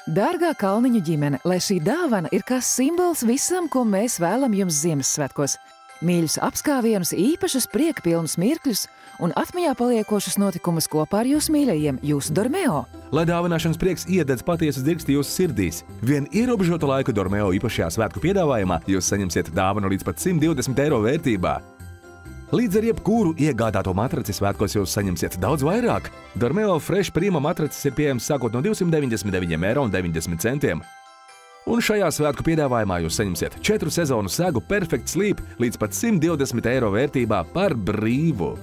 Dārgā Kalniņu ģimene, lai šī dāvana ir kā simbols visam, ko mēs vēlam jums Ziemassvētkos. Mīļus apskāvienus, īpašus priekapilnus mirkļus un atmiņā paliekošus notikumus kopā ar jūsu mīļajiem, jūsu Dormeo. Lai dāvināšanas prieks iededz patiesas dzirksti jūsu sirdīs, vien ierobežotu laiku Dormeo īpašajā svētku piedāvājumā jūs saņemsiet dāvanu līdz pat 120 eiro vērtībā. Līdz ar jebkuru iegādāto matraci svētkos jūs saņemsiet daudz vairāk. Dormeo Fresh Prima matracis ir pieejams sākot no 299,90 eiro. Un šajā svētku piedāvājumā jūs saņemsiet 4 sezonu segu Perfect Sleep līdz pat 120 eiro vērtībā par brīvu.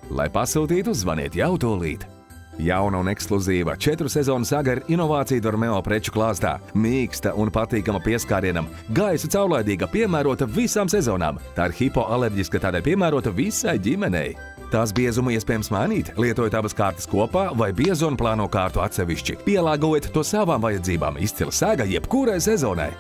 Lai pasūtītu, zvaniet jau tūlīt. Jauna un ekskluzīva 4 sezonu saga ir inovācija Dormeo preču klāstā. Mīksta un patīkama pieskārienam, gaisa caurlaidīga, piemērota visām sezonām. Tā ir hipoalerģiska, tādēļ piemērota visai ģimenei. Tās biezumu iespējams mainīt, lietojot abas kārtas kopā vai biezu un plāno kārtu atsevišķi. Pielāgojiet to savām vajadzībām, izcila saga jebkurai sezonai.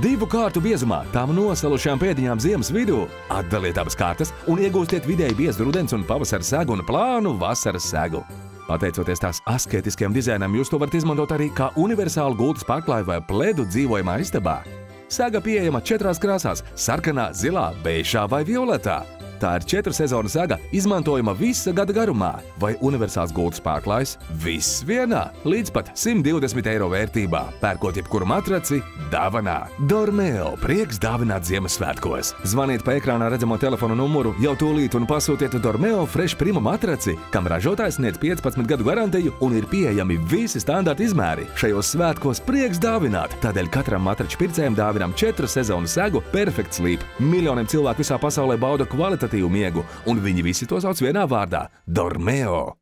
2 kārtu biezumā, tām nosalušām pēdiņām ziemas vidū. Atdaliet abas kārtas un iegūstiet vidēji biezu rudens un pavasara segu un plānu vasaras segu. Pateicoties tās asketiskajam dizainam, jūs to varat izmantot arī kā universālu gultas pārklāju vai pledu dzīvojamā istabā. Saga pieejama 4 krāsās – sarkanā, zilā, beižā vai violetā. Tā ir 4 sezonu saga, izmantojama visa gada garumā, vai universāls gultas pārklājs viss vienā, līdz pat 120 eiro vērtībā. Pērkot jebkuru matraci, dāvanā. Dormeo prieks dāvināt Ziemassvētkos. Zvaniet pa ekrānā redzamo telefonu numuru jau tūlīt un pasūtiet Dormeo Fresh Prima matraci, kam ražotājs sniedz 15 gadu garantiju un ir pieejami visi standarta izmēri. Šajos svētkos prieks dāvināt, tādēļ katram matraču pircējam dāvinām 4 sezonu segu Perfect Sleep. Miljoniem cilvēku visā pasaulē bauda kvalitatīvu miegu, un viņi visi to sauc vienā vārdā – Dormeo.